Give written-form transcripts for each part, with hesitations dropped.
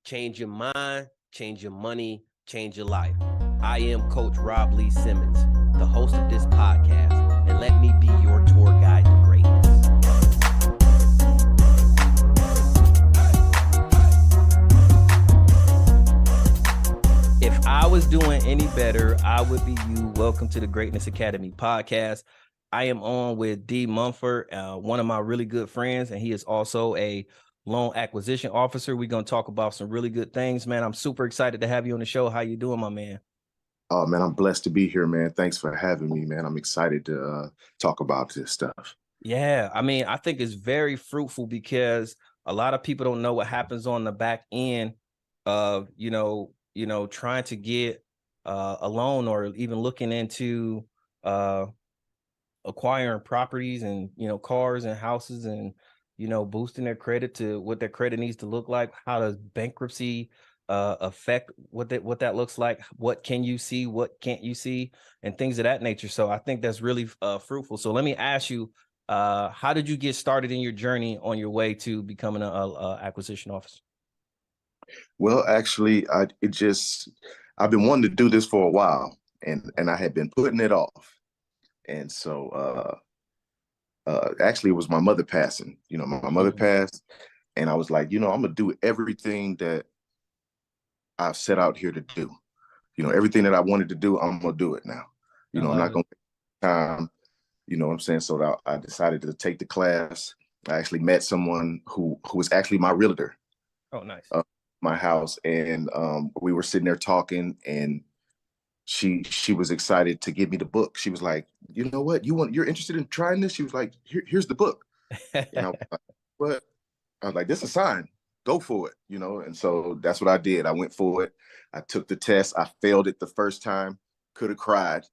change your mind, change your money, change your life. I am Coach Rob Lee Simmons, the host of this podcast, and let me be your tour guide to greatness. If I was doing any better, I would be you. Welcome to the Greatness Academy podcast. I am on with D. Munford, one of my really good friends, and he is also a loan acquisition officer. We're going to talk about some really good things, man. I'm super excited to have you on the show. How you doing, my man? Oh, man, I'm blessed to be here, man. Thanks for having me, man. I'm excited to talk about this stuff. Yeah, I mean, I think it's very fruitful because a lot of people don't know what happens on the back end of, trying to get a loan or even looking into acquiring properties and, cars and houses and, boosting their credit to what their credit needs to look like. How does bankruptcy affect what that looks like? What can you see? What can't you see? And things of that nature. So I think that's really fruitful. So let me ask you, how did you get started in your journey on your way to becoming a acquisition officer? Well, actually, I've been wanting to do this for a while, and I had been putting it off. And so actually, it was my mother passing. My mother passed, and I was like, I'm gonna do everything that I've set out here to do. Everything that I wanted to do, I'm gonna do it now. I'm not gonna take time. You know what I'm saying? So I decided to take the class. I actually met someone who was actually my realtor. Oh, nice. My house, and we were sitting there talking, and she was excited to give me the book. She was like, "You know what? You're interested in trying this?" She was like, "Here's the book." And I was like, "What?" I was like, "This is a sign. Go for it." And so that's what I did. I went for it. I took the test. I failed it the first time. Could have cried,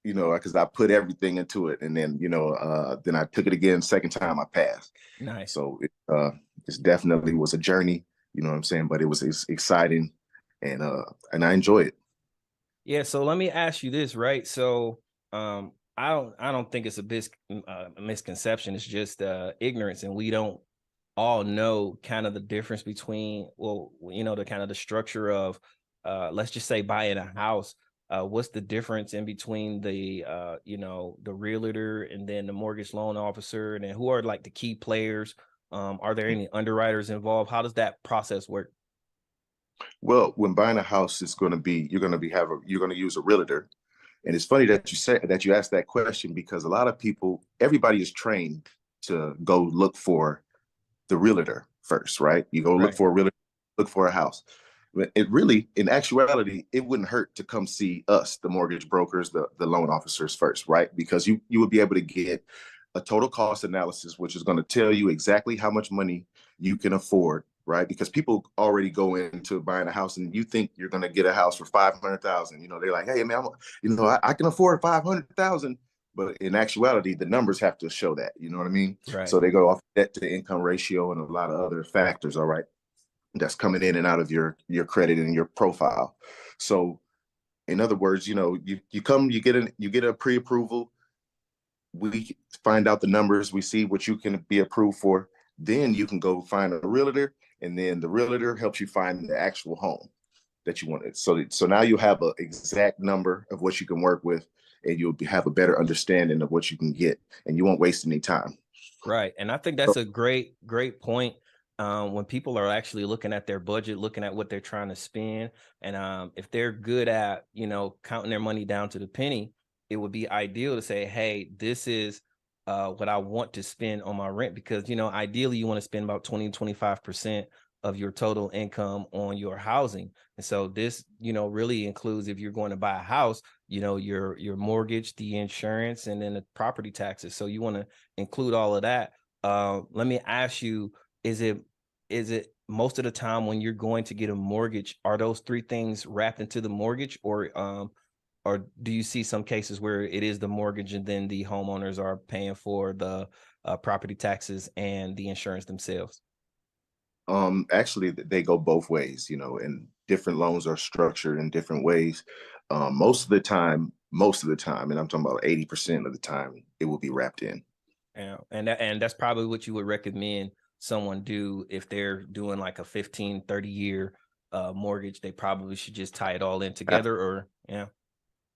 because I put everything into it. And then, then I took it again. Second time I passed. Nice. So it definitely was a journey, you know what I'm saying? But it was exciting, and I enjoy it. Yeah. So let me ask you this, right? So I don't think it's a misconception. It's just ignorance. And we don't all know kind of the difference between, the kind of the structure of, let's just say buying a house. What's the difference in between the realtor and then the mortgage loan officer, and then who are like the key players? Are there any underwriters involved? How does that process work? Well, when buying a house, you're going to use a realtor. And it's funny that you asked that question, because a lot of people, everybody is trained to go look for the realtor first, right? You go look Right. for a realtor, look for a house. It really, in actuality, it wouldn't hurt to come see us, the mortgage brokers, the loan officers first, right? Because you would be able to get a total cost analysis, which is going to tell you exactly how much money you can afford, right? Because people already go into buying a house, and you think you're going to get a house for 500,000. They're like, "Hey, man, I can afford 500,000." But in actuality, the numbers have to show that, you know what I mean? Right. So they go off debt to income ratio and a lot of other factors, all right, that's coming in and out of your credit and your profile. So in other words, you get a pre-approval. We find out the numbers, we see what you can be approved for. Then you can go find a realtor, and then the realtor helps you find the actual home that you wanted. So now you have an exact number of what you can work with, and you'll have a better understanding of what you can get, and you won't waste any time. Right. And I think that's a great point. When people are actually looking at their budget, looking at what they're trying to spend, and if they're good at, counting their money down to the penny, it would be ideal to say, hey, this is what I want to spend on my rent, because, ideally you want to spend about 20-25% of your total income on your housing. And so this, really includes, if you're going to buy a house, your mortgage, the insurance, and then the property taxes. So you want to include all of that. Let me ask you, is it most of the time when you're going to get a mortgage, are those three things wrapped into the mortgage, or do you see some cases where it is the mortgage and then the homeowners are paying for the property taxes and the insurance themselves? Actually, they go both ways, and different loans are structured in different ways. Most of the time, and I'm talking about 80% of the time, it will be wrapped in. Yeah, and that's probably what you would recommend someone do if they're doing like a 15, 30-year mortgage? They probably should just tie it all in together, or yeah.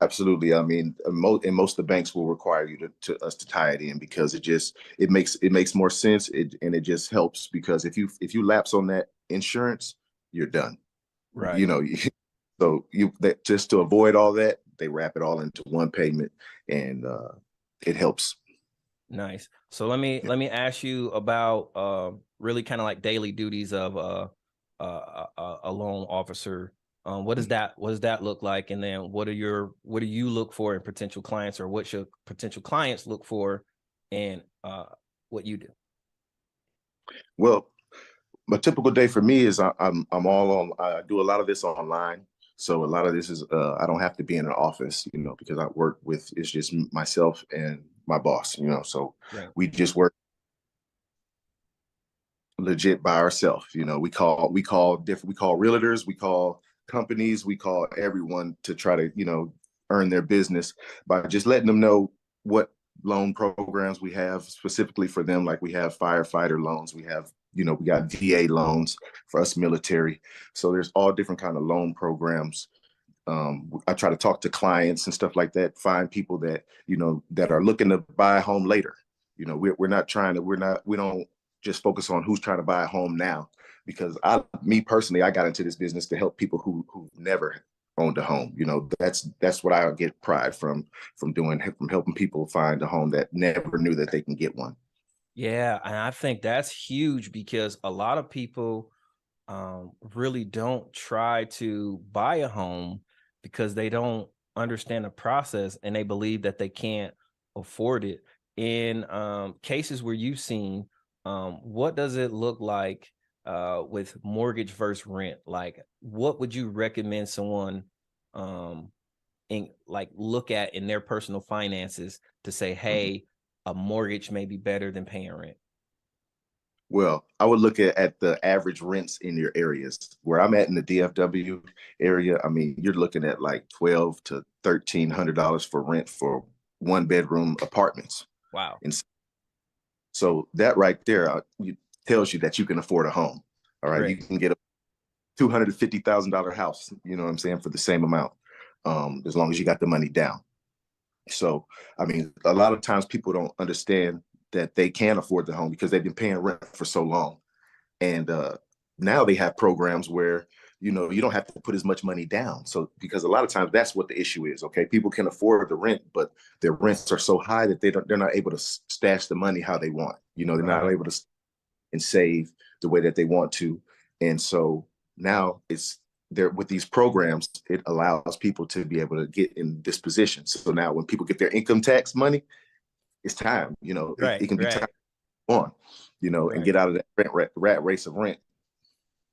Absolutely. I mean, most of the banks will require you to tie it in because it makes more sense. And it just helps because if you lapse on that insurance, you're done. Right. You know, so that just to avoid all that, they wrap it all into one payment, and it helps. Nice. So let me ask you about really kind of like daily duties of a loan officer. What does that look like? And then what do you look for in potential clients, or what should potential clients look for in what you do? Well, a typical day for me is I'm all on. I do a lot of this online, so a lot of this is I don't have to be in an office, because I work with it's just myself and my boss, so Right. we just work legit by ourselves. We call realtors, we call companies, we call everyone to try to earn their business by just letting them know what loan programs we have specifically for them. Like we have firefighter loans, we got VA loans for us military. So there's all different kind of loan programs. I try to talk to clients and stuff like that, find people that are looking to buy a home later. We're not trying to, we don't just focus on who's trying to buy a home now, because me personally, I got into this business to help people who never owned a home. That's what I get pride from helping people find a home that never knew that they can get one. Yeah, and I think that's huge because a lot of people really don't try to buy a home because they don't understand the process and they believe that they can't afford it. In cases where you've seen, what does it look like with mortgage versus rent? Like, what would you recommend someone um, like look at in their personal finances to say, Mhm. hey, a mortgage may be better than paying rent? Well, I would look at the average rents in your areas. Where I'm at in the DFW area, I mean, you're looking at like $1,200 to $1,300 for rent for one bedroom apartments. Wow. And so that right there tells you that you can afford a home. All right. You Correct. can get a $250,000 house, you know what I'm saying, for the same amount, as long as you got the money down. So, I mean, a lot of times people don't understand that they can afford the home because they've been paying rent for so long. And now they have programs where you don't have to put as much money down. So because a lot of times that's what the issue is. Okay, people can afford the rent, but their rents are so high that they're not able to stash the money how they want. They're not Right. able to and save the way that they want to. And so now it's there with these programs, it allows people to be able to get in this position. So now when people get their income tax money, it's time. It Right. can be time Right. on, and Right. get out of that rat race of rent.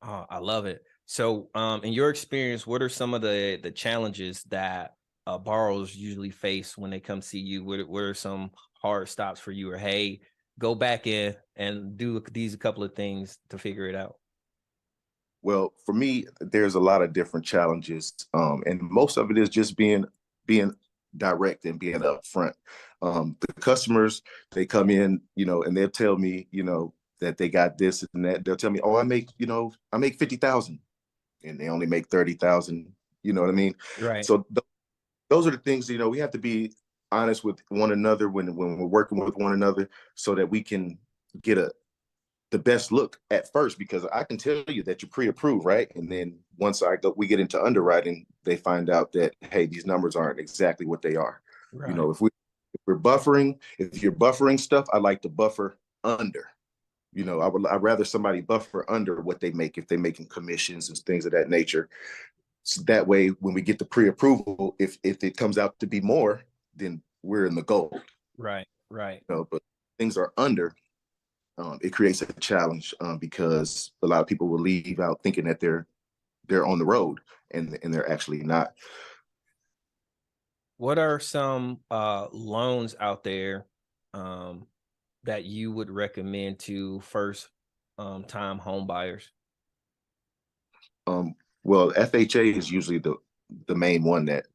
Oh, I love it. So, in your experience, what are some of the challenges that borrowers usually face when they come see you? What are some hard stops for you? Or hey, go back in and do these a couple of things to figure it out. Well, for me, there's a lot of different challenges, and most of it is just being direct and being upfront. The customers, they come in, and they'll tell me, that they got this and that. They'll tell me, "Oh, I make 50,000," and they only make 30,000. You know what I mean? Right. So those are the things, we have to be honest with one another when we're working with one another, so that we can get the best look at first, because I can tell you that you're pre-approved, right? And then once we get into underwriting, they find out that, hey, these numbers aren't exactly what they are. Right. If you're buffering stuff, I like to buffer under. I'd rather somebody buffer under what they make if they're making commissions and things of that nature. So that way, when we get the pre-approval, if it comes out to be more, then we're in the gold. Right. Right. But things are under, it creates a challenge, because a lot of people will leave out thinking that they're on the road, and they're actually not. What are some loans out there um, that you would recommend to first time home buyers? Um, well, FHA is usually the main one that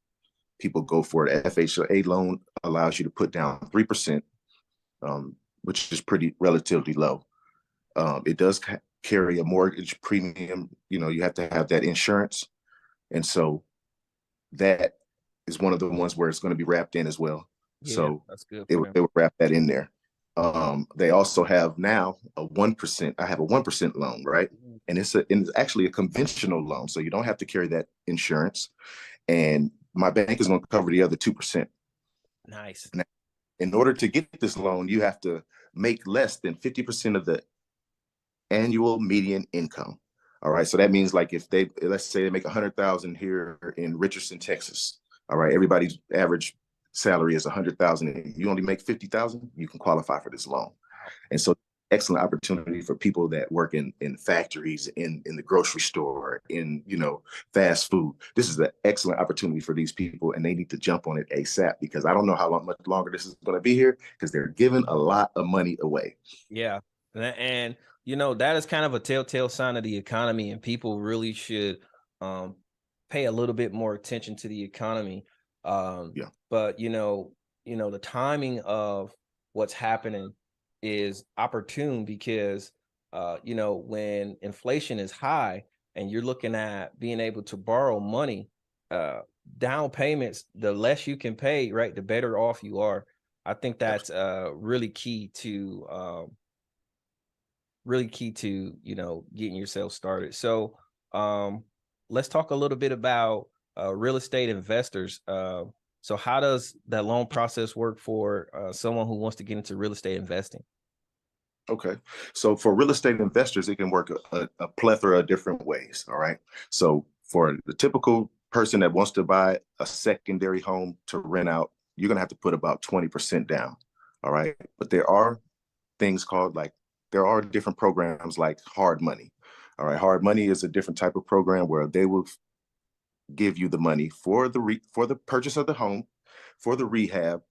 people go for. The FHA loan allows you to put down 3%, which is pretty relatively low. It does carry a mortgage premium. You know, you have to have that insurance. And so that is one of the ones where it's going to be wrapped in as well. Yeah, So that's good they for would, them. they would wrap that in there. They also have now a 1%. I have a 1% loan, right? Mhm. And it's actually a conventional loan. So you don't have to carry that insurance. And my bank is going to cover the other 2%. Nice. Now, in order to get this loan, you have to make less than 50% of the annual median income. All right. So that means like if they, let's say they make 100,000 here in Richardson, Texas. All right. Everybody's average salary is 100,000. You only make 50,000, you can qualify for this loan. Wow. And so excellent opportunity for people that work in factories, in the grocery store, in, fast food. This is an excellent opportunity for these people, and they need to jump on it ASAP, because I don't know much longer this is going to be here, because they're giving a lot of money away. Yeah. And that is kind of a telltale sign of the economy, and people really should um pay a little bit more attention to the economy. Yeah. But the timing of what's happening is opportune because when inflation is high and you're looking at being able to borrow money, uh down payments, the less you can pay, right, the better off you are. I think that's really key to getting yourself started. So um let's talk a little bit about real estate investors. So how does that loan process work for someone who wants to get into real estate investing? Okay. So for real estate investors, it can work a plethora of different ways. All right. So for the typical person that wants to buy a secondary home to rent out, you're going to have to put about 20% down. All right. But there are things called there are different programs like hard money. All right. Hard money is a different type of program where they will give you the money for for the purchase of the home, for the rehab,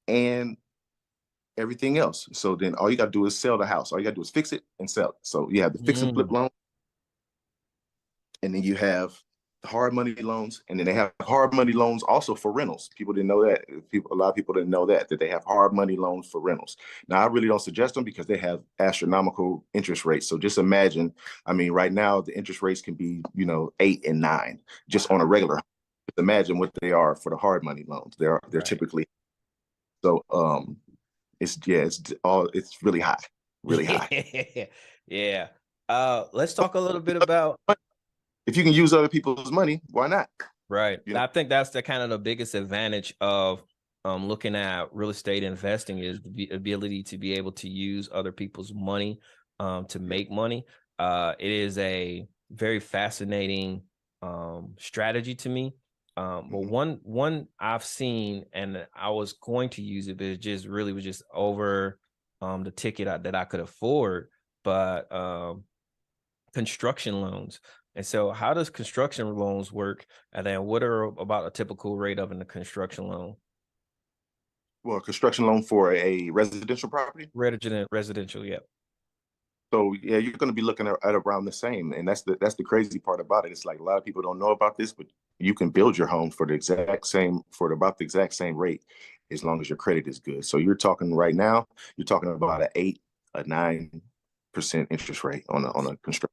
and everything else. So then all you got to do is sell the house. All you got to do is fix it and sell it. So you have the fix and flip Mm, loan, and then you have hard money loans, and then they have hard money loans also for rentals. People didn't know that. A lot of people didn't know that they have hard money loans for rentals. Now, I really don't suggest them because they have astronomical interest rates. So just imagine, I mean, right now the interest rates can be 8 and 9 just on a wow. regular. Just imagine what they are for the hard money loans. They're Right. typically so. It's really high, really high. Yeah. Let's talk a little bit about. If you can use other people's money, why not? Right. You know, I think that's the kind of the biggest advantage of looking at real estate investing is the ability to be able to use other people's money to yeah. make money. It is a very fascinating strategy to me. But Mhm. one I've seen, and I was going to use it, but it just really was just over the ticket that I could afford. But construction loans. And so how does construction loans work? And then what are about a typical rate of in a construction loan? Well, a construction loan for a residential property. Residential, yeah. So yeah, you're going to be looking at around the same, and that's the crazy part about it. It's like a lot of people don't know about this, but you can build your home for the exact same for about the exact same rate, as long as your credit is good. So you're talking right now, you're talking about an 8 or 9% interest rate on a construction.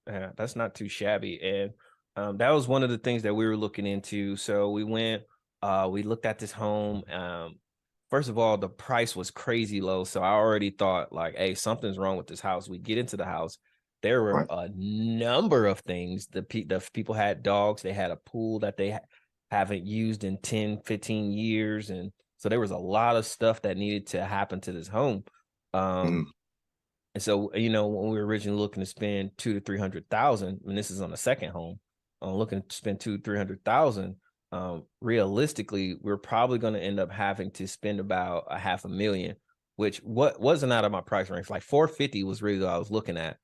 Yeah, that's not too shabby. And that was one of the things that we were looking into. So we looked at this home. First of all, the price was crazy low. So I already thought like, hey, something's wrong with this house. We get into the house. There were Right. a number of things. The people had dogs. They had a pool that they haven't used in 10, 15 years. And so there was a lot of stuff that needed to happen to this home. Um, Mm, and so, when we were originally looking to spend 200 to 300,000, and this is on the second home, looking to spend 200 to 300,000, realistically, we're probably going to end up having to spend about a half a million, which what wasn't out of my price range. Like 450 was really what I was looking at.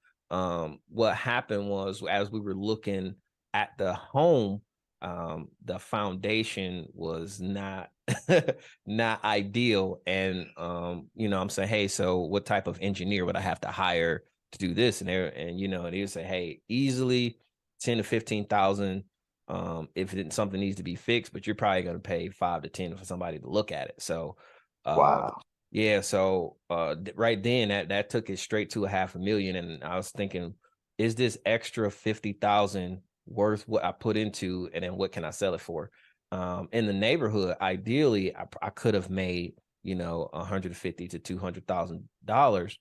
What happened was as we were looking at the home, the foundation was not not ideal. And I'm saying, hey, so what type of engineer would I have to hire to do this? And they would say, hey, easily 10 to 15,000 if something needs to be fixed, but you're probably going to pay 5 to 10 for somebody to look at it. So uh wow. Yeah, so right then that took it straight to a 500,000, and I was thinking, is this extra 50,000 worth what I put into, and then what can I sell it for? In the neighborhood, ideally, I could have made 150 to $200,000,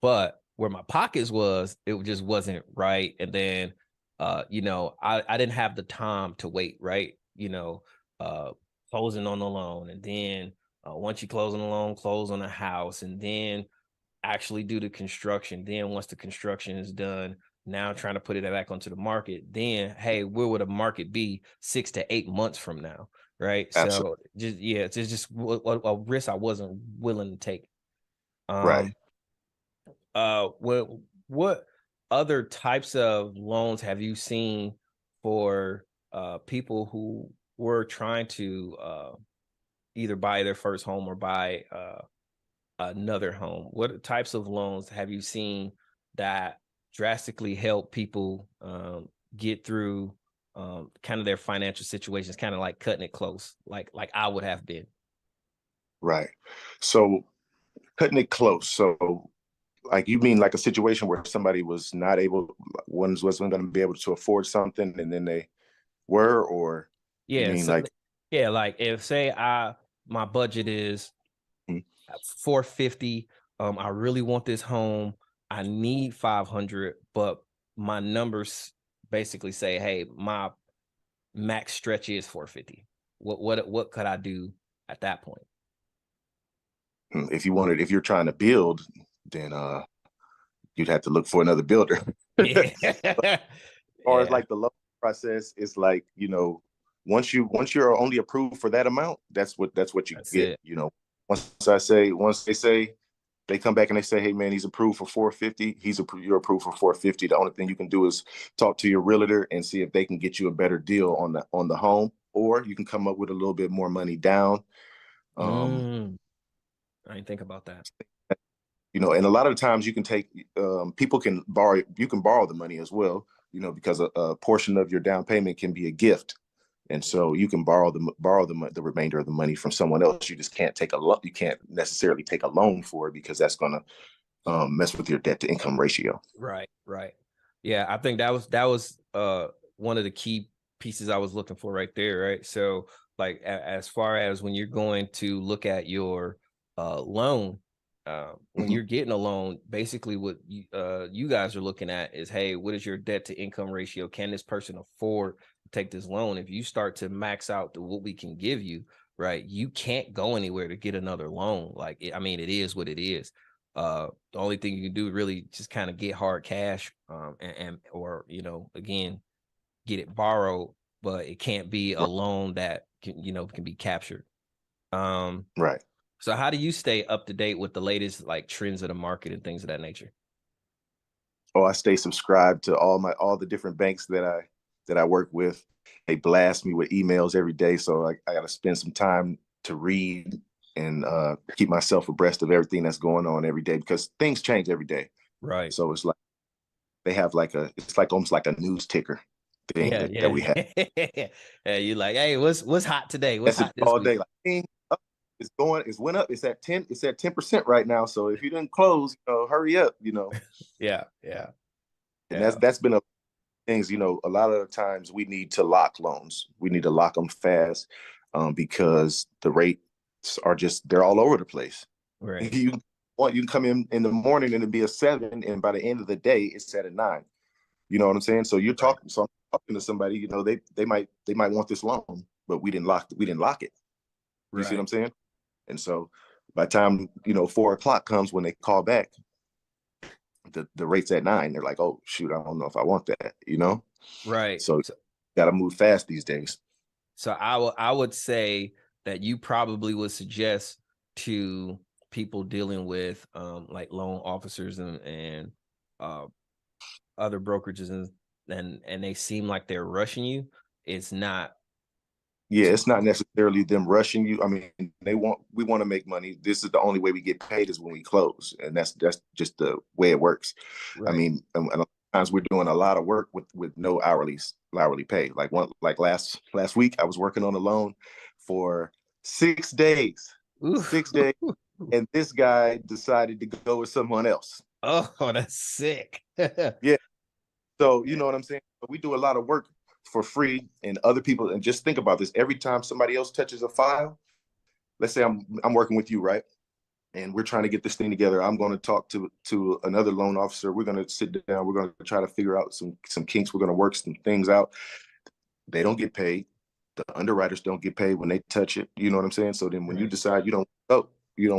but where my pockets was, it just wasn't right. And then, I didn't have the time to wait, right? Uh, closing on the loan, and then once you close on the loan, close on the house, and then actually do the construction. Then once the construction is done, now trying to put it back onto the market. Then, hey, where would the market be 6 to 8 months from now? Right. Absolutely. So just yeah, it's just a risk I wasn't willing to take. Right. Um, what other types of loans have you seen for people who were trying to either buy their first home or buy another home? What types of loans have you seen that drastically help people get through kind of their financial situations, kind of like cutting it close, like I would have been? Right. So cutting it close. So like you mean like a situation where somebody was not able, wasn't going to be able to afford something, and then they were, or you Yeah, mean so like, yeah, like if say I my budget is hmm, 450. I really want this home. I need 500, but my numbers basically say, hey, my max stretch is 450. What could I do at that point? if you wanted, if you're trying to build, then you'd have to look for another builder. As Yeah. far as Yeah, like the loan process, it's like, once you're only approved for that amount, that's what you that's get. it. Once they say they come back and they say, hey man, he's approved for 450, you're approved for 450. The only thing you can do is talk to your realtor and see if they can get you a better deal on the home, or you can come up with a little bit more money down. Um, Mm, I didn't think about that. and a lot of the times you can take, people can borrow, you can borrow the money as well, because a portion of your down payment can be a gift. And so you can borrow the remainder of the money from someone else. You just can't take a loan. You can't necessarily take a loan for it, because that's going to mess with your debt to income ratio. Right, right. Yeah, I think that was one of the key pieces I was looking for right there, right? So like as far as when you're going to look at your loan, when Hmm. you're getting a loan, basically what you guys are looking at is, hey, what is your debt to income ratio? Can this person afford to take this loan? If you start to max out the what we can give you, right, you can't go anywhere to get another loan. Like I mean, it is what it is. The only thing you can do really just kind of get hard cash, and or again, get it borrowed, but it can't be a loan that can be captured. um Right. so how do you stay up to date with the latest like trends of the market and things of that nature? Oh, I stay subscribed to all the different banks that I work with. They blast me with emails every day, so I got to spend some time to read and keep myself abreast of everything that's going on every day, because things change every day. Right. So it's like they have it's like almost like a news ticker thing Yeah, that yeah. we have. Yeah, you like, hey, what's hot today, what's Message hot this all week? day like, "Ding, up, it's went up, it's at 10% right now. So if you didn't close, hurry up." Yeah, yeah, And yeah. that's been a things, a lot of the times we need to lock loans. We need to lock them fast, because the rates they're all over the place. Right, You can come in the morning and it'd be a 7, and by the end of the day it's at a 9. You know what I'm saying? right, So I'm talking to somebody, they might want this loan, but we didn't lock it. You see what right, I'm saying? And so by the time, 4 o'clock comes, when they call back, the rate's at 9. They're like, oh shoot, I don't know if I want that. right. So got to move fast these days. So I would say that you probably would suggest to people dealing with like loan officers and uh other brokerages, and they seem like they're rushing you. It's not Yeah, to it's not necessarily them rushing you. I mean, we want to make money. This is the only way we get paid, is when we close, and that's just the way it works. I right. mean, and a lot of times we're doing a lot of work with no hourly pay. Like last week, I was working on a loan for 6 days. Oof. 6 days. and this guy decided to go with someone else. Oh, that's sick. Yeah. So you know what I'm saying? We do a lot of work for free, and other people. And just think about this: every time somebody else touches a file, let's say I'm working with you, right? And we're trying to get this thing together. I'm going to talk to another loan officer. We're going to sit down. We're going to try to figure out some kinks. We're going to work some things out. They don't get paid. The underwriters don't get paid when they touch it. You know what I'm saying? So then when you Right, decide you don't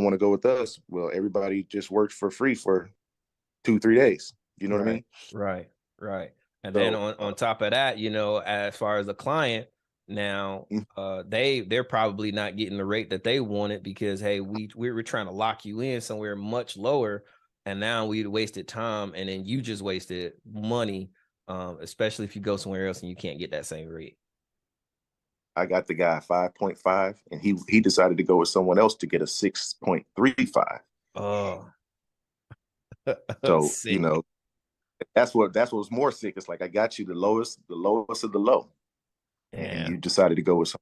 want to go with us, well, everybody just worked for free for 2-3 days. You know what I right, mean? right, right. And then So on top of that, you know, as far as the client, now they're probably not getting the rate that they wanted because hey, we were trying to lock you in somewhere much lower, and now we wasted time, and then you just wasted money, especially if you go somewhere else and you can't get that same rate. I got the guy 5.5, and he decided to go with someone else to get a 6.35. Oh, So you sick. know that's what was more sick. It's like I got you the lowest of the low, and Yeah. you decided to go with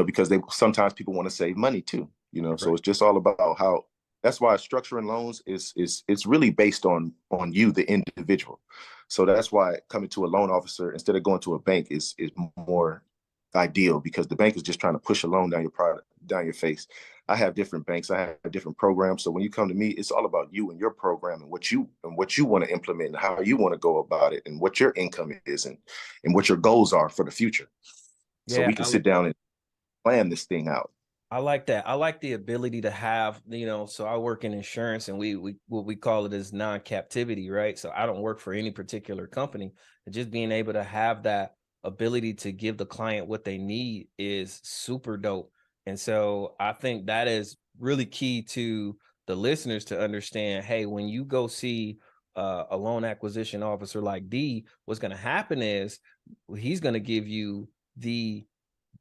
because they sometimes people want to save money too, so Right. it's just all about how. That's why structuring loans is it's really based on you, the individual. So that's why coming to a loan officer instead of going to a bank is more ideal, because the bank is just trying to push a loan down your product down your face. I have different banks, I have different programs, so when you come to me, it's all about you and your program and what you want to implement and how you want to go about it and what your income is and what your goals are for the future, so Yeah, we can sit down and plan this thing out. I like that. I like the ability to have, so I work in insurance and we what we call it is non-captivity, right? So I don't work for any particular company. And just being able to have that ability to give the client what they need is super dope. And so I think that is really key to the listeners to understand, hey, when you go see a loan acquisition officer like D, what's going to happen is he's going to give you the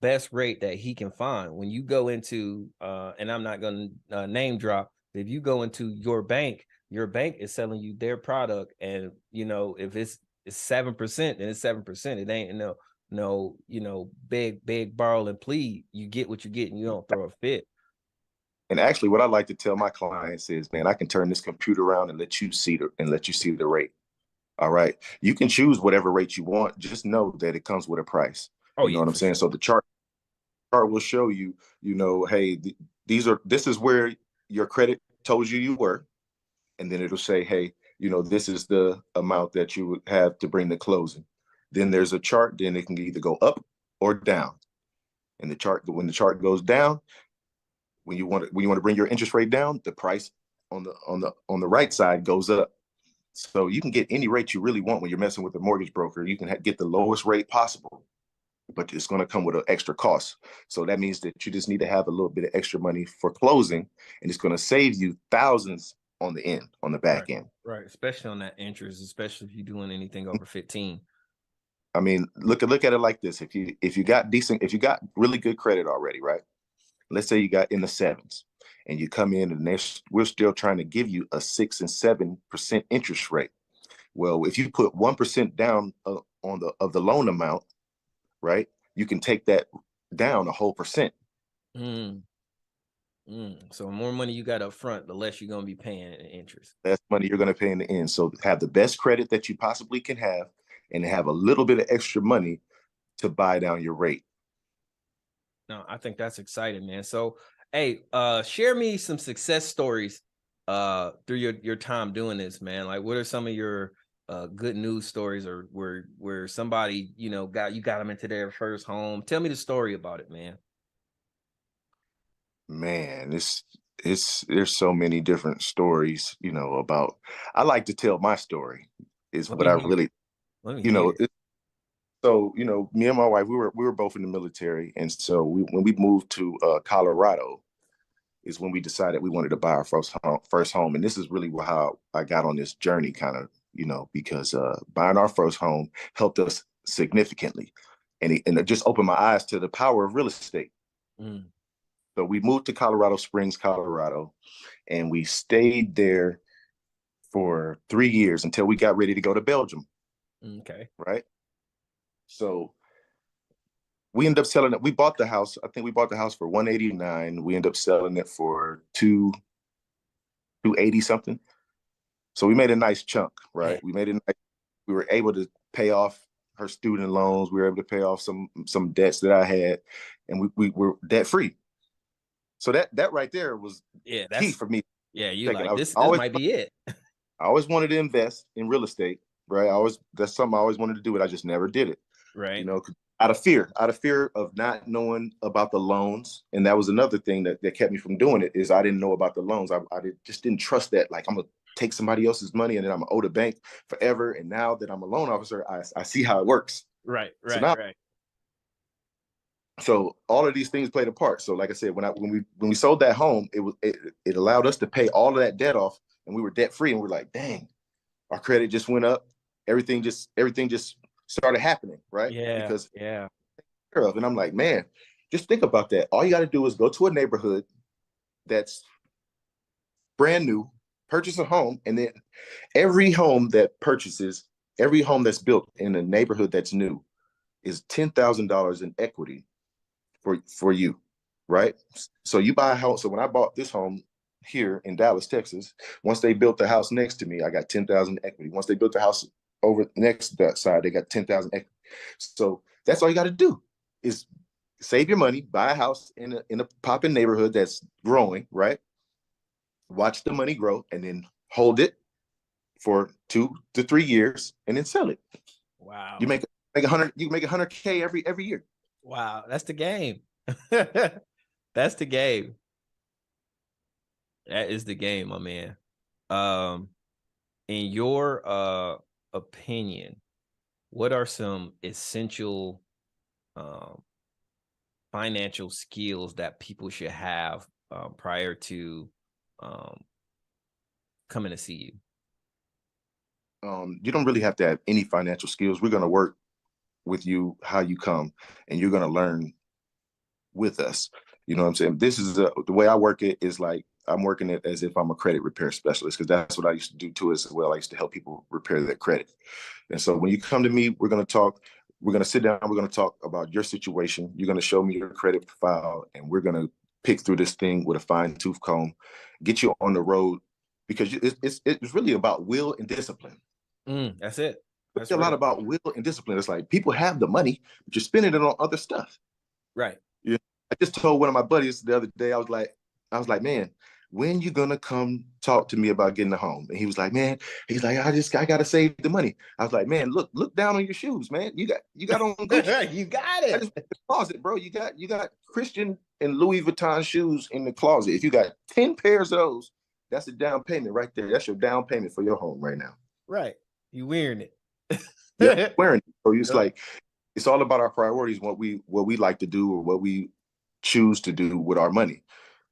best rate that he can find. When you go into and I'm not going to name drop, if you go into your bank is selling you their product, and if it's 7%, then it's 7%. It ain't big borrow and plead. You get what you get and you don't throw a fit. And actually, what I like to tell my clients is, man, I can turn this computer around and let you see the rate. All right, you can choose whatever rate you want. Just know that it comes with a price. Oh You know yeah, what I'm for saying? So sure. the chart will show you, hey, this is where your credit told you you were, and then it'll say, hey, this is the amount that you would have to bring the closing. Then there's a chart. Then it can either go up or down. And when the chart goes down, when you want to bring your interest rate down, the price on the right side goes up. So you can get any rate you really want when you're messing with a mortgage broker. You can get the lowest rate possible, but it's going to come with an extra cost. So that means that you just need to have a little bit of extra money for closing, and it's going to save you thousands on the Right. back end. Right. Especially on that interest, especially if you're doing anything over 15. I mean, look at it like this: if you got really good credit already, right? Let's say you got in the sevens, and you come in and we're still trying to give you a 6 and 7% interest rate. Well, if you put 1% down on the loan amount, right, you can take that down a whole percent. Mm, So the more money you got up front, the less you're gonna be paying in interest. That's money you're going to pay in the end. So have the best credit that you possibly can have, and have a little bit of extra money to buy down your rate. No, I think that's exciting, man. So, hey, share me some success stories through your time doing this, man. Like, what are some of your good news stories, or where somebody got them into their first home? Tell me the story about it, man. Man, it's there's so many different stories, about. I like to tell my story. Is Let what me I hear. really, Let me you know. hear. So me and my wife, we were both in the military, and so when we moved to Colorado, is when we decided we wanted to buy our first home. And this is really how I got on this journey, kind of, because buying our first home helped us significantly, and it just opened my eyes to the power of real estate. Mm, So we moved to Colorado Springs, Colorado, and we stayed there for 3 years until we got ready to go to Belgium, okay. right? So We ended up selling it. We bought the house. I think we bought the house for 189. We ended up selling it for 280 something. So we made a nice chunk, right? Man, We made it nice. We were able to pay off her student loans. We were able to pay off some debts that I had, and we were debt free. So that right there was yeah, key that's for me. yeah. You Thinking like I this always might be it. I always wanted to invest in real estate, right? That's something I always wanted to do, but I just never did it. You Right. know, out of fear of not knowing about the loans. And that was another thing that kept me from doing it is I didn't know about the loans. Just didn't trust that. Like I'm gonna take somebody else's money and then I'm gonna owe the bank forever. And now that I'm a loan officer, I see how it works. Right. So Right. now, Right. so all of these things played a part. So like I said, when we sold that home, it allowed us to pay all of that debt off, and we were debt free. And we're like, dang, our credit just went up. Everything just started happening, right? Yeah. Because Yeah. of. And I'm like, man, just think about that. All you got to do is go to a neighborhood that's brand new, purchase a home, and then every home that purchases, every home that's built in a neighborhood that's new is $10,000 in equity for you, right? So you buy a house. So when I bought this home here in Dallas, Texas, once they built the house next to me, I got 10,000 equity. Once they built the house over next to that side, they got 10,000 equity. So that's all you got to do is save your money, buy a house in a popping neighborhood that's growing, right? Watch the money grow, and then hold it for 2 to 3 years, and then sell it. You Wow. make 100. You make 100K every year. Wow. That's the game. That's the game. That is the game, my man. Um, in your opinion, what are some essential um financial skills that people should have prior to um coming to see you? You don't really have to have any financial skills. We're going to work with you how you come, and you're going to learn with us. You know what I'm saying? This is the way I work it is like I'm working it as if I'm a credit repair specialist because that's what I used to do too as well. I used to help people repair their credit. And so when you come to me, we're going to talk. We're going to sit down. We're going to talk about your situation. You're going to show me your credit profile, and we're going to pick through this thing with a fine tooth comb, get you on the road because it's really about will and discipline. That's it. It's That's a lot real. about will and discipline. It's like people have the money, but you're spending it on other stuff. Right. Yeah. I just told one of my buddies the other day, I was like, man, when you gonna come talk to me about getting a home? And he was like, man, he's like, I gotta save the money. I was like, man, look down on your shoes, man. You got on Gucci. You got I it. just the closet, bro. You got Christian and Louis Vuitton shoes in the closet. If you got 10 pairs of those, that's a down payment right there. That's your down payment for your home right now. Right. You wearing Yep, it. wearing it. So it's Yep. like it's all about our priorities, what we like to do or what we choose to do with our money.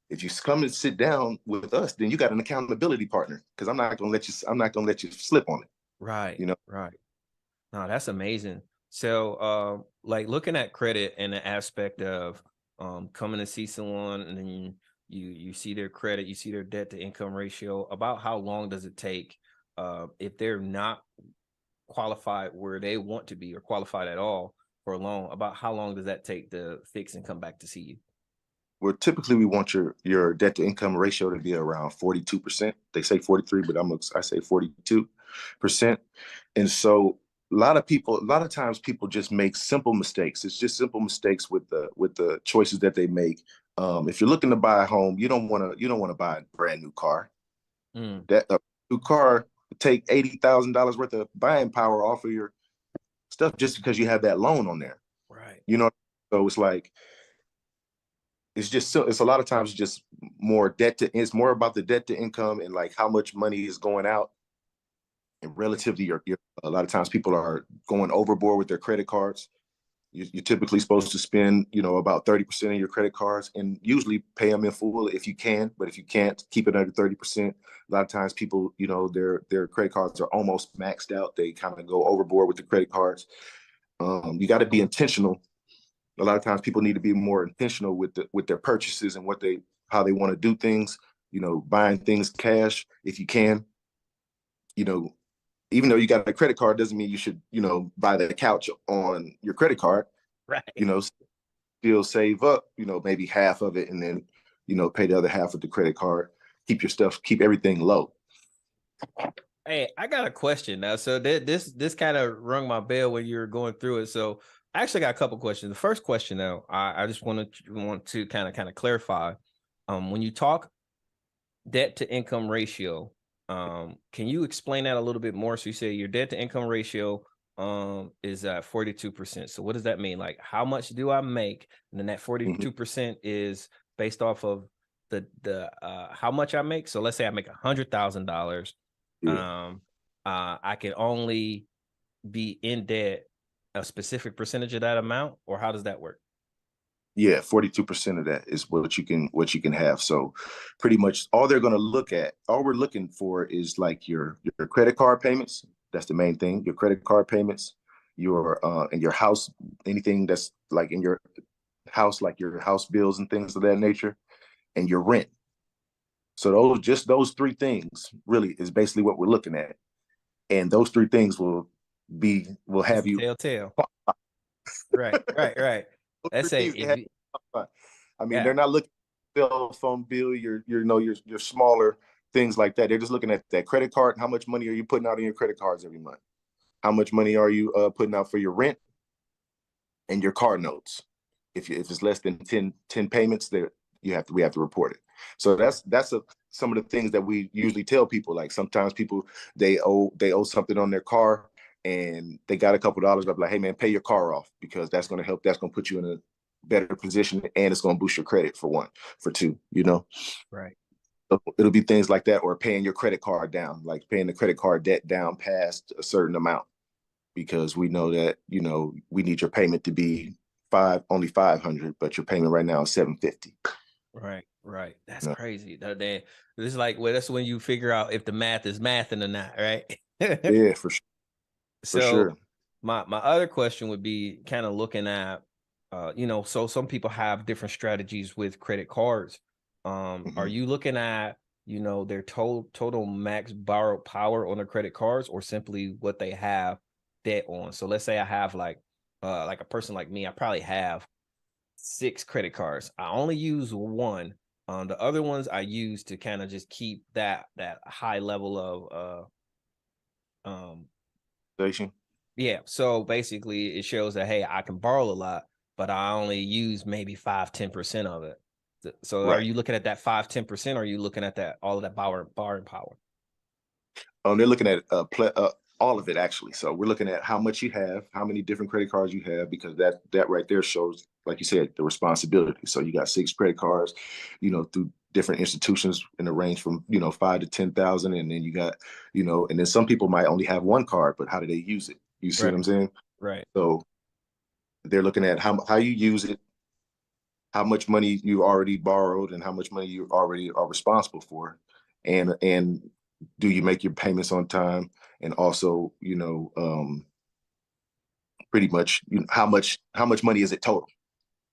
If you come and sit down with us, then you got an accountability partner because I'm not gonna let you slip on it. Right. You know, Right. No, that's amazing. So, like looking at credit and the aspect of coming to see someone, and then you see their credit, you see their debt to income ratio. About how long does it take if they're not qualified where they want to be or qualified at all for a loan? About how long does that take to fix and come back to see you? where typically we want your debt to income ratio to be around 42%. They say 43, but I say 42%. And so a lot of times people just make simple mistakes. It's just simple mistakes with the choices that they make. If you're looking to buy a home, you don't want to buy a brand new car. Mm, That a new car take $80,000 worth of buying power off of your stuff just because you have that loan on there. right. You know, so it's like it's a lot of times just more debt to it's more about the debt to income and like how much money is going out and relatively your a lot of times people are going overboard with their credit cards. You're typically supposed to spend about 30% of your credit cards and usually pay them in full if you can, but if you can't, keep it under 30%. A lot of times people their credit cards are almost maxed out. They kind of go overboard with the credit cards. You got to be intentional. A lot of times people need to be more intentional with their purchases and how they want to do things. Buying things cash if you can. You know, even though you got a credit card doesn't mean you should buy the couch on your credit card. Right. You know, still save up, maybe half of it, and then, pay the other half with the credit card. Keep your stuff, keep everything low. Hey, I got a question now. So this kind of rung my bell when you were going through it. So I actually got a couple questions. The first question now, I just want to kind of clarify. When you talk debt to income ratio, can you explain that a little bit more? So you say your debt to income ratio is at 42%. So what does that mean? Like, how much do I make? And then that 42% is based off of the how much I make. So let's say I make $100,000. Yeah. I can only be in debt a specific percentage of that amount, or how does that work? Yeah, 42% of that is what you can have. So pretty much all they're going to look at, all we're looking for is like your credit card payments. That's the main thing. Your credit card payments, your and your house, anything that's like in your house, like your house bills and things of that nature, and your rent. So those three things really is basically what we're looking at. And those three things will That's have the you. telltale. Right, right, right. Those Let's three say things they if have. you, I mean, yeah, they're not looking at cell phone bill, your smaller things like that. They're just looking at that credit card. How much money are you putting out on your credit cards every month? How much money are you putting out for your rent and your car notes? If it's less than 10 payments, there we have to report it. So right, some of the things that we usually tell people. Like sometimes people they owe something on their car and they got a couple dollars. I'm like, hey man, pay your car off because that's going to help. That's going to put you in a better position and it's going to boost your credit for one, for two. right, So it'll be things like that, or paying your credit card down, like paying the credit card debt down past a certain amount because we know that we need your payment to be only 500, but your payment right now is 750. right, right. That's You know? crazy. This is like, well, that's when you figure out if the math is mathing or not, right? Yeah, for sure, for So sure. my other question would be kind of looking at so some people have different strategies with credit cards. Are Hmm. you looking at their total max borrowed power on their credit cards, or simply what they have debt on? So let's say I have like a person like me, I probably have 6 credit cards. I only use one. The other ones I use to kind of just keep that high level of Station. yeah. So basically it shows that, hey, I can borrow a lot, but I only use maybe 5-10% of it. So are Right. you looking at that 5-10%, or are you looking at that all of that borrowing power? They're looking at all of it actually. So we're looking at how much you have, how many different credit cards you have, because that right there shows, like you said, the responsibility. So you got 6 credit cards, through different institutions in the range from 5 to 10,000, and then you got, and then some people might only have one card, but how do they use it? You see what Right. I'm saying? Right. So they're looking at how you use it, how much money you already borrowed, and how much money you already are responsible for, and do you make your payments on time, and also pretty much how much money is it total,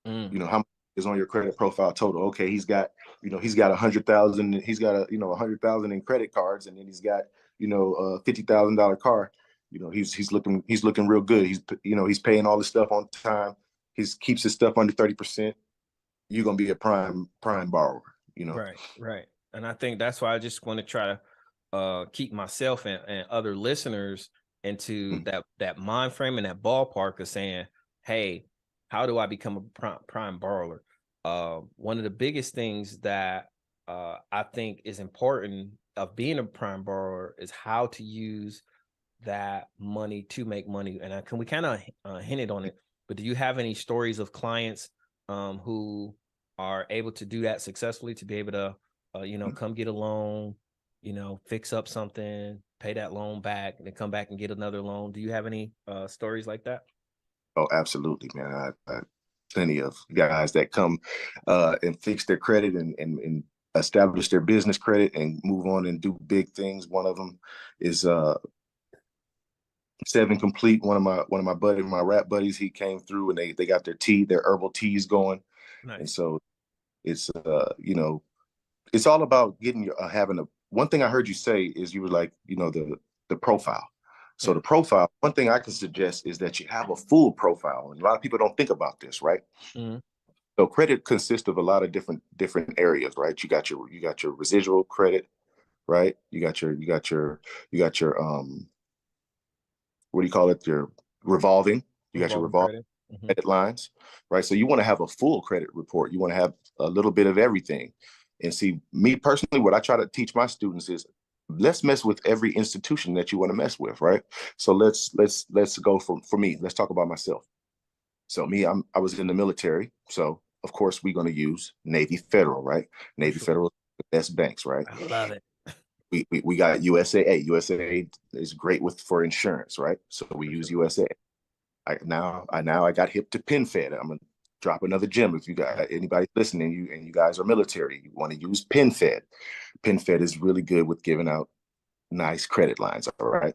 Mm, how much is on your credit profile total. Okay, he's got 100,000, he's got 100,000 in credit cards, and then he's got a $50,000 car. He's looking real good. He's paying all this stuff on time. He keeps his stuff under 30%. You're gonna be a prime borrower. right. Right. And I think that's why I just want to try to keep myself and other listeners into Mhm. that mind frame and that ballpark of saying, hey, how do I become a prime borrower? One of the biggest things that I think is important of being a prime borrower is how to use that money to make money. And can we kind of hinted on it, but do you have any stories of clients who are able to do that successfully, to be able to come get a loan, fix up something, pay that loan back, and then come back and get another loan? Do you have any stories like that? Oh, absolutely, man. I plenty of guys that come and fix their credit and establish their business credit and move on and do big things. One of them is Seven Complete. One of my my rap buddies. He came through and they got their herbal teas going, and Nice. so it's it's all about getting having a. One thing I heard you say is you were like the profile. So Yeah. the one thing I can suggest is that you have a full profile, and a lot of people don't think about this, right? Mhm. So credit consists of a lot of different areas, right? You got your residual credit, right? You got your what do you call it? Your revolving. You got your Revolving revolving credit. Hmm. credit lines, right? So you want to have a full credit report. You want to have a little bit of everything. And see, me personally, what I try to teach my students is let's mess with every institution that you want to mess with, right? So let's go for me. Let's talk about myself. So me, I was in the military. So of course we're going to use Navy Federal, right? For Navy sure. Federal, the best banks, right? I love it. We got USAA. USAA is great with for insurance, right? So we For use sure. USAA. I got hip to PenFed. I'm gonna drop another gem. If you Yeah. got anybody listening, you guys are military, you want to use PenFed. PenFed is really good with giving out nice credit lines. All right,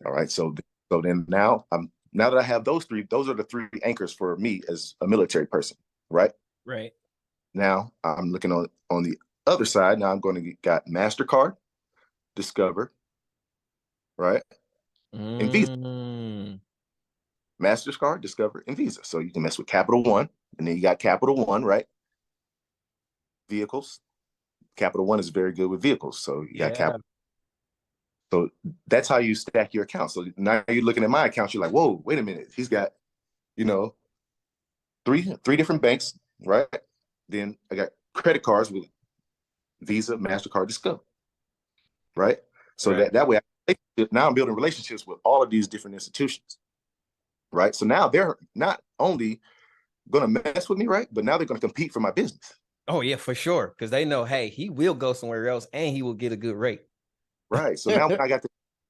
all right. So then now that I have those three, those are the three anchors for me as a military person. Right Right. now, I'm looking on the other side. Now I'm going to got Mastercard, Discover, right, and Visa. Mm, Mastercard, Discover, and Visa. So you can mess with Capital One, and then you got Capital One, right? Vehicles. Capital One is very good with vehicles. So you got yeah. Capital. So that's how you stack your accounts. So now you're looking at my accounts, you're like, whoa, wait a minute. He's got, you know, three different banks, right? Then I got credit cards with Visa, MasterCard, Discover, right? So Right. that way, now I'm building relationships with all of these different institutions, right? So now they're not only going to mess with me, right? But now they're going to compete for my business. Oh yeah, for sure. Because they know, hey, he will go somewhere else and he will get a good rate. Right. So now when I got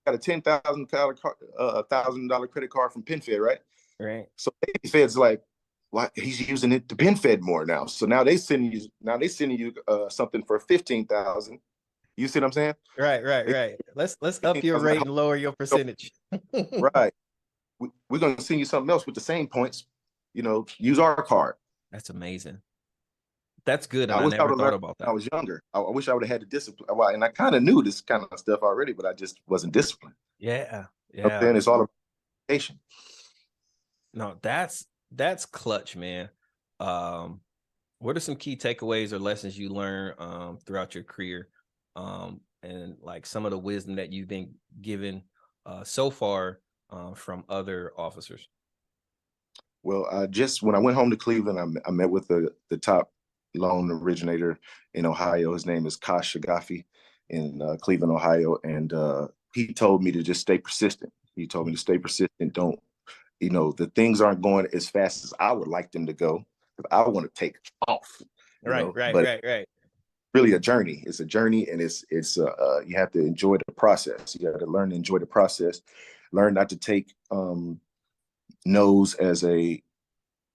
a $10,000 credit card from PenFed, right? Right. So Fed's like, why he's using it to PenFed more now. So they sending you something for 15,000. You see what I'm saying? Right. Right. They Right. Let's up your 15,000. rate and lower your percentage. Right. We're gonna send you something else with the same points. Use our card. That's amazing. That's good. I And I wish I never would have thought learned about when I that. was younger. I wish I would have had the discipline. Well, and I kind of knew this kind of stuff already, but I just wasn't disciplined. Yeah. You know what I'm Yeah. saying? It's all about education. No, that's clutch, man. Um, what are some key takeaways or lessons you learned throughout your career? And like some of the wisdom that you've been given so far from other officers. Well, just when I went home to Cleveland, I met with the top loan originator in Ohio. His name is Kash Shagafi in Cleveland, Ohio, and he told me to just stay persistent. He told me to stay persistent. Don't the things aren't going as fast as I would like them to go. I want to take off. Right, right, But right, right. really a journey. It's a journey, and it's you have to enjoy the process. You got to learn to enjoy the process. Learn not to take no's as a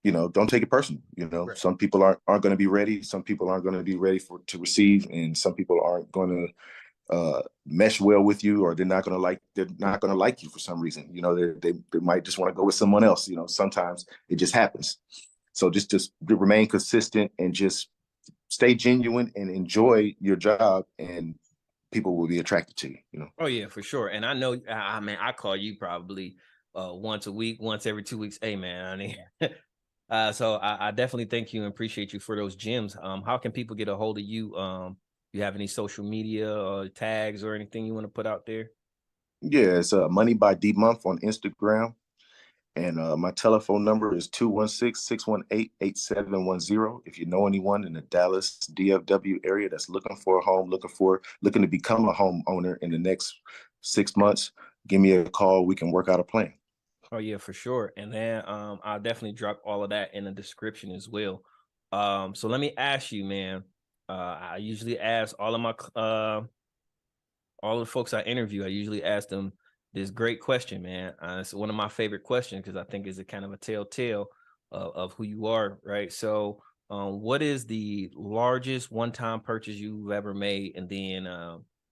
don't take it personal. Right. Some people aren't going to be ready. Some people aren't going to be ready to receive, and some people aren't going to mesh well with you, or they're not going to like you for some reason. They might just want to go with someone else. Sometimes it just happens. So just remain consistent and just stay genuine and enjoy your job, and people will be attracted to you. Oh yeah, for sure. And I know, I mean, I call you probably once a week, once every 2 weeks. Hey man, I mean, so I definitely thank you and appreciate you for those gems. How can people get a hold of you? You have any social media or tags or anything you want to put out there? Yeah, it's Money by D Month on Instagram. And my telephone number is 216-618-8710. If you know anyone in the Dallas DFW area that's looking for a home, looking to become a homeowner in the next 6 months, give me a call. We can work out a plan. Oh yeah, for sure. And then I'll definitely drop all of that in the description as well. So let me ask you, man. I usually ask all the folks I interview, I usually ask them this great question, man. It's one of my favorite questions because I think it's a kind of a telltale of who you are, right? So, what is the largest one-time purchase you've ever made, and then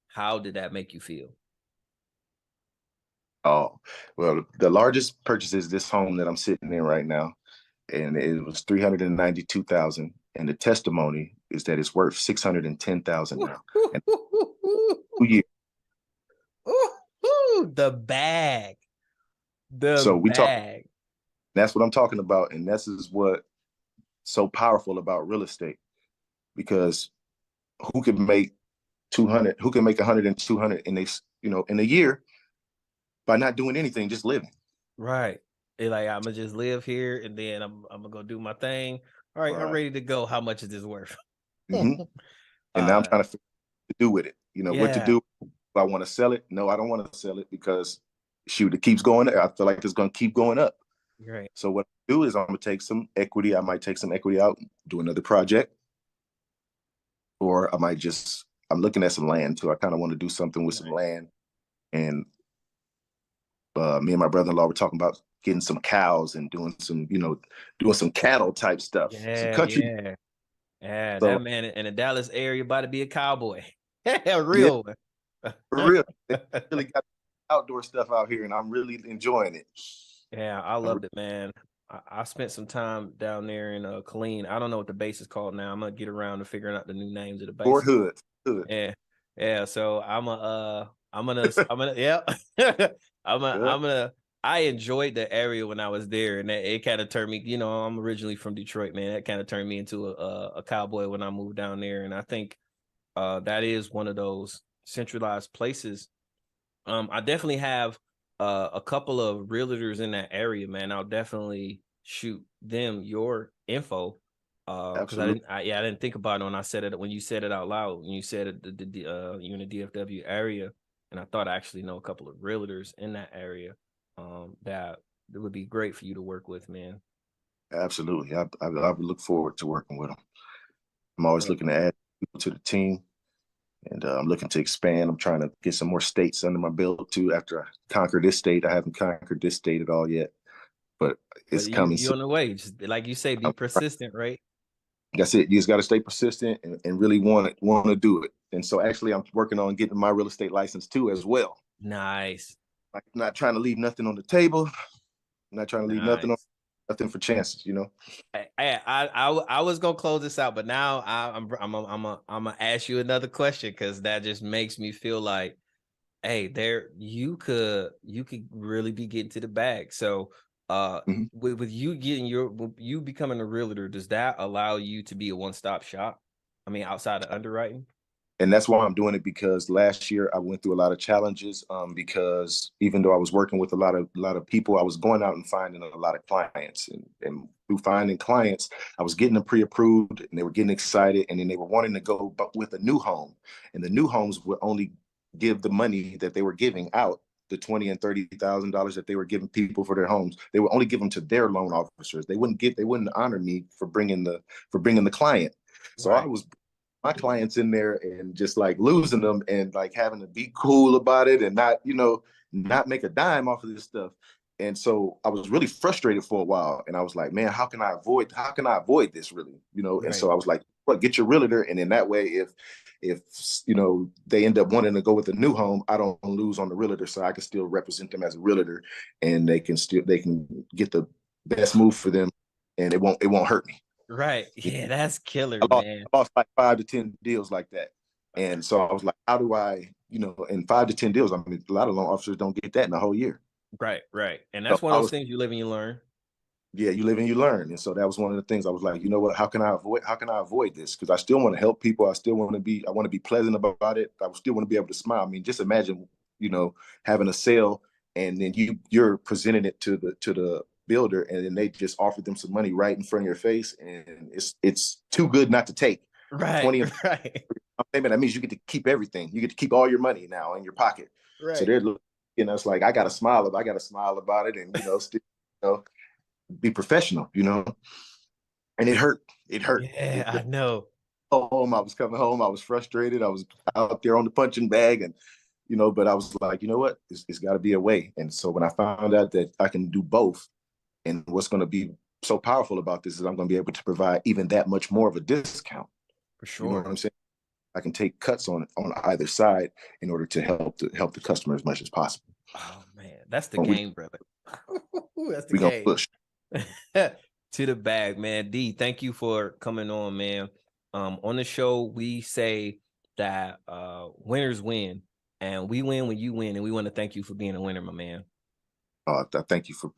how did that make you feel? Oh, well, the largest purchase is this home that I'm sitting in right now, and it was 392,000. And the testimony is that it's worth 610,000 now. And 2 years. The bag, the So we talk. bag. That's what I'm talking about, and this is what so powerful about real estate, because who can make 200, who can make 100 and 200 in a, in a year by not doing anything, just living. Right. It's like, I'm gonna just live here, and then I'm gonna go do my thing. All right, I'm Right. ready to go. How much is this worth? Hmm. And now I'm uh, trying to figure out what to do with it. What to yeah, do. Do I want to sell it? No, I don't want to sell it, because shoot, it keeps going. I feel like it's going to keep going up. right, So what I do is I'm going to take some equity. I might take some equity out, do another project, or I might just, I'm looking at some land too. I kind of want to do something with some right. land. And me and my brother-in-law were talking about getting some cows and doing some, doing some cattle type stuff, some Yeah, country. yeah, yeah. So That man in the Dallas area about to be a cowboy. A yeah, real one. for real, they really got outdoor stuff out here, and I'm really enjoying it. Yeah, I I'm loved it, man. I spent some time down there in Killeen. I don't know what the base is called now. I'm gonna get around to figuring out the new names of the Fort bases. Hood, Hood. Yeah, yeah. So I'm gonna, yeah. Yeah. I'm gonna. I enjoyed the area when I was there, and it kind of turned me. I'm originally from Detroit, man. That kind of turned me into a cowboy when I moved down there, and I think that is one of those centralized places. I definitely have a couple of realtors in that area, man. I'll definitely shoot them your info. Because Absolutely. I didn't think about it when I said it, when you said it out loud, when you said it, you're in the DFW area, and I thought I actually know a couple of realtors in that area, that it would be great for you to work with, man. Absolutely. I would look forward to working with them. I'm always looking to add people to the team, and I'm looking to expand. I'm trying to get some more states under my belt too. After I conquer this state, I haven't conquered this state at all yet, but But it's coming you soon. on the way. Just like you say, be persistent, right? That's it. You just got to stay persistent and really want to do it. And so actually, I'm working on getting my real estate license too as well. Nice, Like, not trying to leave nothing on the table. I'm not trying to leave nice. nothing for chances. I was gonna close this out, but now I'm gonna ask you another question, because that just makes me feel like, hey, there you could really be getting to the bag. So, Mhm. with you getting with you becoming a realtor, does that allow you to be a one stop shop? I mean, outside of underwriting. And that's why I'm doing it, because last year I went through a lot of challenges, because even though I was working with a lot of people, I was going out and finding a lot of clients, and through finding clients, I was getting them pre-approved, and they were getting excited, and then they were wanting to go with a new home, and the new homes would only give the money that they were giving out, the $20,000 and $30,000 that they were giving people for their homes. They would only give them to their loan officers. They wouldn't honor me for bringing the client. So I Right, was my clients in there and just like losing them, and like having to be cool about it, and not make a dime off of this stuff. And so I was really frustrated for a while, and I was like, man, how can I avoid this, really? And right, so I was like, what, get your realtor, and in that way, if they end up wanting to go with a new home, I don't lose on the realtor, so I can still represent them as a realtor, and they can get the best move for them, and it won't hurt me. right. Yeah, that's killer, I lost, man. I lost like 5 to 10 deals like that. And so I was like, how do I, in 5 to 10 deals, I mean, a lot of loan officers don't get that in a whole year. Right, right. And So that's one I of those was, things you live and you learn. yeah, you live and you learn. And so that was one of the things I was like, you know what, how can I avoid this? Because I still want to help people. I want to be pleasant about it. I still want to be able to smile. I mean, just imagine, having a sale, and then you're presenting it to the builder, and then they just offered them some money right in front of your face. And it's too good not to take. Right, 20 right, payment, that means you get to keep everything. You get to keep all your money now in your pocket. So right. they're, it's like, I got to smile about it, and still, you know, be professional, and it hurt. It hurt. Yeah, I know. I was coming home. I was frustrated. I was out there on the punching bag, and but I was like, you know what? It's got to be a way. And so when I found out that I can do both, and what's going to be so powerful about this is I'm going to be able to provide even that much more of a discount. For You know what sure. I'm saying? I can take cuts on either side in order to help the customer as much as possible. Oh man, that's the But we game, brother. That's the we gonna game. push. To the bag, man. D, thank you for coming on, man. On the show, we say that winners win, and we win when you win, and we want to thank you for being a winner, my man. I thank you for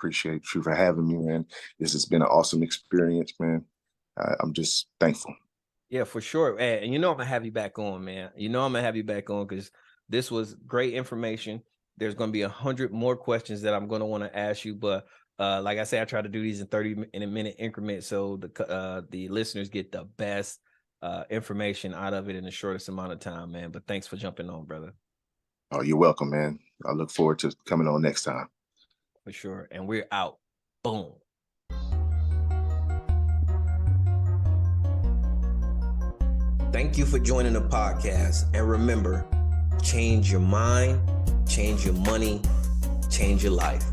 having me, man. This has been an awesome experience, man. I'm just thankful. Yeah, for sure. And you know I'm gonna have you back on, man. You know I'm gonna have you back on because this was great information. There's gonna be 100 more questions that I'm gonna want to ask you, but like I said, I try to do these in 30-minute increments so the listeners get the best information out of it in the shortest amount of time, man. But thanks for jumping on, brother. Oh, you're welcome, man. I look forward to coming on next time. For sure. And we're out. Boom. Thank you for joining the podcast. And remember, change your mind, change your money, change your life.